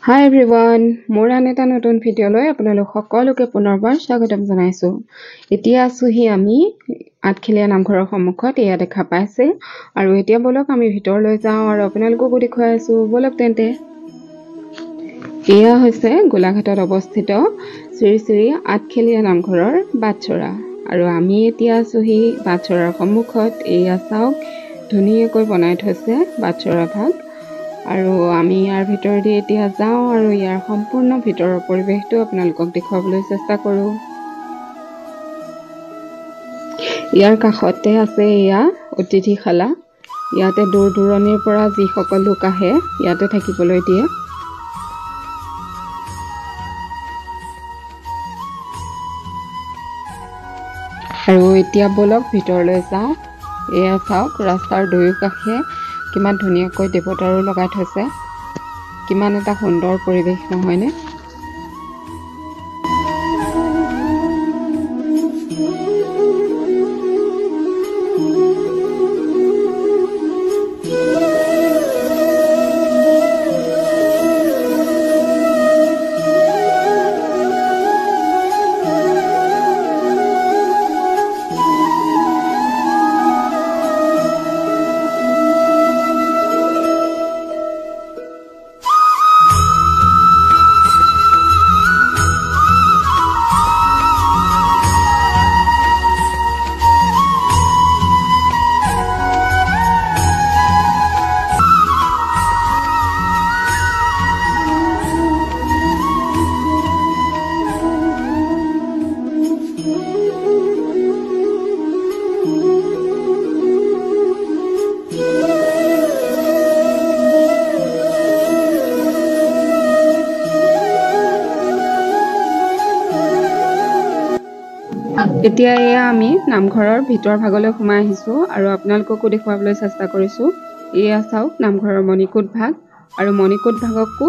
Hi everyone, মোৰ আন এটা নতুন ভিডিঅ'লৈ আপোনালোক সকলোকে পুনৰবাৰ স্বাগতম জনাইছো। এতিয়া আছোহি আমি আঠখেলীয়া নামঘৰৰ সন্মুখত এয়া দেখা পাইছে আৰু এতিয়া বলক আমি ভিতৰলৈ যাওঁ আৰু আপোনালোককো দেখুৱাই আছো বলক তেন্তে। এয়া হৈছে গোলাঘাটত অৱস্থিত শ্ৰী শ্ৰী আঠখেলীয়া নামঘৰৰ বাটচৰা আৰু আমি এতিয়া আছোহি বাটচৰাৰ সন্মুখত। এয়া চাওক ধুনীয়াকৈ বনাই থৈছে বাটচৰা ভাগ আৰু আমি ইয়াৰ ভিতৰেদি এতিয়া যাওঁ আৰু ইয়াৰ সম্পূৰ্ণ ভিতৰৰ পৰিৱেশটো আপোনালোকক দেখুৱাবলৈ চেষ্টা কৰোঁ। ইয়াৰ কাষতে আছে এয়া অতিথিশালা। ইয়াতে দূৰ দূৰণিৰ পৰা যিসকল লোক আহে ইয়াতে থাকিবলৈ দিয়ে। আৰু এতিয়া বলক ভিতৰলৈ যাওঁ। এয়া চাওক ৰাস্তাৰ দুয়োকাষে কিমান ধুনীয়াকৈ দেৱতাৰো লগাই থৈছে। কিমান এটা সুন্দৰ পৰিৱেশ নহয়নে? এতিয়া এয়া আমি নামঘৰৰ ভিতৰ ভাগলৈ সোমাই আহিছোঁ আৰু আপোনালোককো দেখুৱাবলৈ চেষ্টা কৰিছোঁ। এয়া চাওক নামঘৰৰ মণিকূট ভাগ আৰু মণিকূট ভাগকো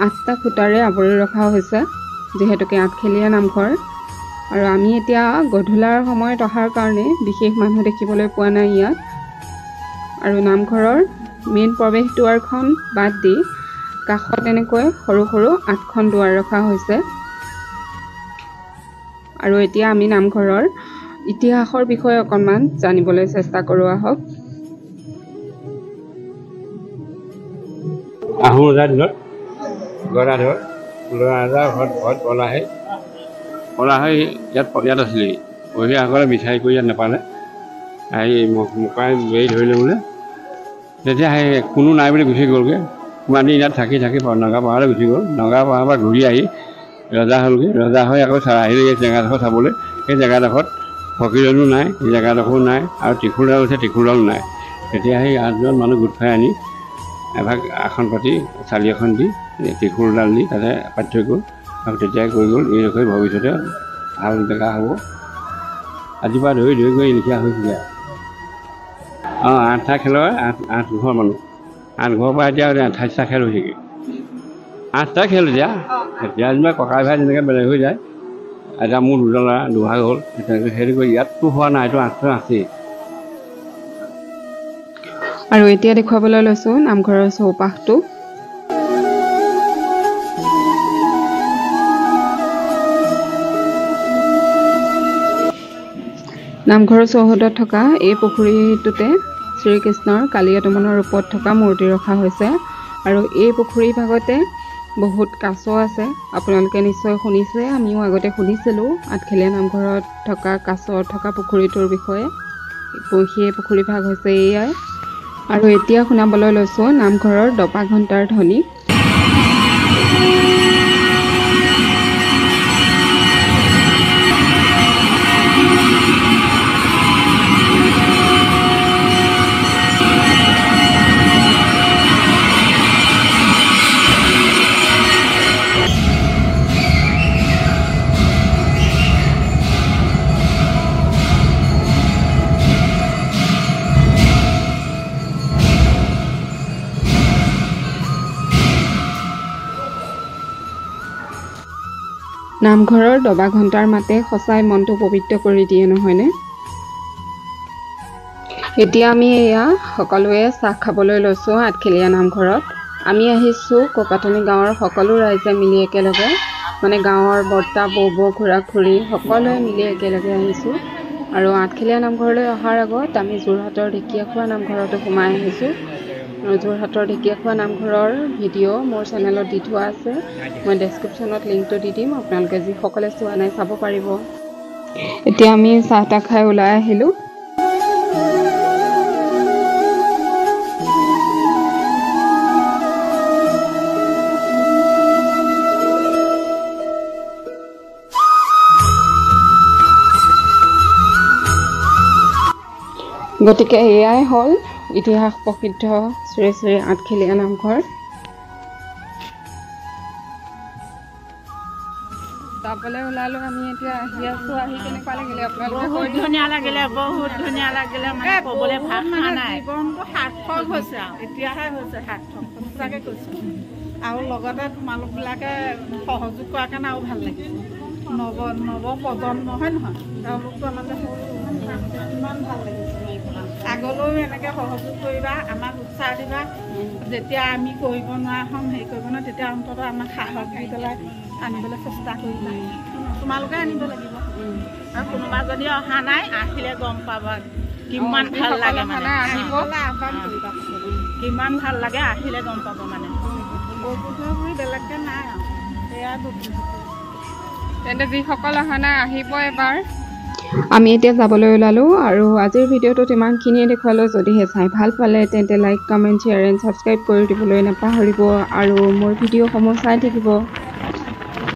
8টা খুঁটাৰে আৱৰি ৰখা হৈছে যিহেতুকে আঠখেলীয়া নামঘৰ। আৰু আমি এতিয়া গধূলাৰ সময়ত অহাৰ কাৰণে বিশেষ মানুহ দেখিবলৈ পোৱা নাই ইয়াত। আৰু নামঘৰৰ মেইন প্ৰৱেশ দুৱাৰখন বাদ দি কাষত এনেকৈ সৰু সৰু 8খন দুৱাৰ ৰখা হৈছে। আৰু এতিয়া আমি নামঘৰৰ ইতিহাসৰ বিষয়ে অকণমান জানিবলৈ চেষ্টা কৰোঁ আহক। আহোম ৰজাৰ দিনত গদাধৰ ৰজাৰ ঘৰত পলাহে ইয়াত আছিলে। বহিয়াসকলে বিচাৰি কৰি ইয়াত নাপালে, আহি মোকাই বেৰি ধৰিলে বোলে। তেতিয়া সেই কোনো নাই বুলি গুচি গ'লগৈ। কিমান দিন ইয়াত থাকি নগা পাহাৰলৈ গুচি গ'ল। নগা পাহাৰৰ পৰা ঘূৰি আহি ৰজা হ'লগৈ। ৰজা হৈ আকৌ আহিলে এই জেগাডোখৰ চাবলৈ। সেই জেগাডোখৰত ফকীৰজনো নাই, জেগাডোখৰো নাই আৰু ত্ৰিশূলডাল আছে, ত্ৰিশূলডাল নাই। তেতিয়া সেই 8জন মানুহ গোট খাই আনি এভাগ আসন পাতি চালি এখন দি ত্ৰিশূলডাল দি তাতে পাতি থৈ গ'ল আৰু তেতিয়াই কৈ গ'ল এইডোখৰ ভৱিষ্যতে ভাল জেগা হ'ব। আজিৰ পৰা ধৰি গৈ লিখা হৈছিলে। 8টা খেলৰ 8 ঘৰ মানুহ, 8 ঘৰৰ পৰা এতিয়া 28টা খেল হৈছেগৈ। 8টা খেল এতিয়া যেনিবা ককাই ভাই তেনেকৈ বেলেগ হৈ যায়। এতিয়া মোৰ দুভাগ হ'ল তেনেকৈ। সেইটো কৰি ইয়াততো হোৱা নাই, এইটো 8টা আছেই। আৰু এতিয়া দেখুৱাবলৈ লৈছোঁ নামঘৰৰ চৌপাশটো। নামঘৰৰ চৌহদত থকা এই পুখুৰীটোতে শ্ৰীকৃষ্ণৰ কালিয়া দমনৰ ৰূপত থকা মূৰ্তি ৰখা হৈছে। আৰু এই পুখুৰী ভাগতে বহুত কাছ আছে। আপোনালোকে নিশ্চয় শুনিছে, আমিও আগতে শুনিছিলোঁ আঠখেলীয়া নামঘৰত থকা কাছ থকা পুখুৰীটোৰ বিষয়ে। সেই পুখুৰী ভাগ হৈছে এয়াই। আৰু এতিয়া শুনাবলৈ লৈছোঁ নামঘৰৰ দপা ঘণ্টাৰ ধ্বনি। নামঘৰৰ দবা ঘণ্টাৰ মাতে সঁচাই মনটো পবিত্ৰ কৰি দিয়ে নহয়নে? এতিয়া আমি এয়া সকলোৱে চাহ খাবলৈ লৈছোঁ আঠখেলীয়া নামঘৰত। আমি আহিছোঁ ককাটনি গাঁৱৰ সকলো ৰাইজে মিলি একেলগে মানে গাঁৱৰ বৰ্তা বৌ খুৰা খুৰী সকলোৱে মিলি একেলগে আহিছোঁ আৰু আঠখেলীয়া নামঘৰলৈ অহাৰ আগত আমি যোৰহাটৰ ঢেকীয়াখোৱা নামঘৰতো সোমাই আহিছোঁ আৰু যোৰহাটৰ ঢেকীয়াখোৱা নামঘৰৰ ভিডিঅ' মোৰ চেনেলত দি থোৱা আছে মই ডেছক্ৰিপশ্যনত লিংকটো দি দিম আপোনালোকে যিসকলে চোৱা নাই চাব পাৰিব এতিয়া আমি চাহ তাহ খাই ওলাই আহিলোঁ গতিকে এয়াই হ'ল ইতিহাস প্ৰসিদ্ধ শ্ৰী শ্ৰী আঠখেলীয়া নামঘৰ যাবলৈ ওলালোঁ আমি এতিয়া আহি আছোঁ আহি কেনেকুৱা লাগিলে আপোনালোকে বহুত ধুনীয়া লাগিলে মানে ক'বলৈ ভাষা নাই জীৱনটো সাৰ্থক হৈছে আৰু এতিয়াহে হৈছে সাৰ্থক সঁচাকৈ কৈছোঁ আৰু লগতে তোমালোকবিলাকে সহযোগ কৰাৰ কাৰণে আৰু ভাল লাগিছে নৱ প্ৰজন্ম হয় নহয় তেওঁলোকটো আমালৈ ইমান ভাল লাগিছে আগলৈও এনেকৈ সহযোগ কৰিবা আমাক উৎসাহ দিবা যেতিয়া আমি কৰিব নোৱাৰা হ'ম হেৰি কৰিব নোৱাৰোঁ তেতিয়া অন্ততঃ আমাক সাহস দি পেলাই আনিবলৈ চেষ্টা কৰিবা তোমালোকে আনিব লাগিব আৰু কোনোবা যদি অহা নাই আহিলে গম পাবা কিমান ভাল লাগে মানে আহিবলৈ আহ্বান কৰিবা কিমান ভাল লাগে আহিলে গম পাব মানে বেলেগকৈ নাই আৰু সেয়া তেন্তে যিসকল অহা নাই আহিব এবাৰ আমি এতিয়া যাবলৈ ওলালোঁ আৰু আজিৰ ভিডিঅ'টোত ইমানখিনিয়ে দেখুৱালোঁ যদিহে চাই ভাল পালে তেন্তে like comment share and subscribe কৰি দিবলৈ নাপাহৰিব আৰু মোৰ ভিডিঅ'সমূহ চাই থাকিব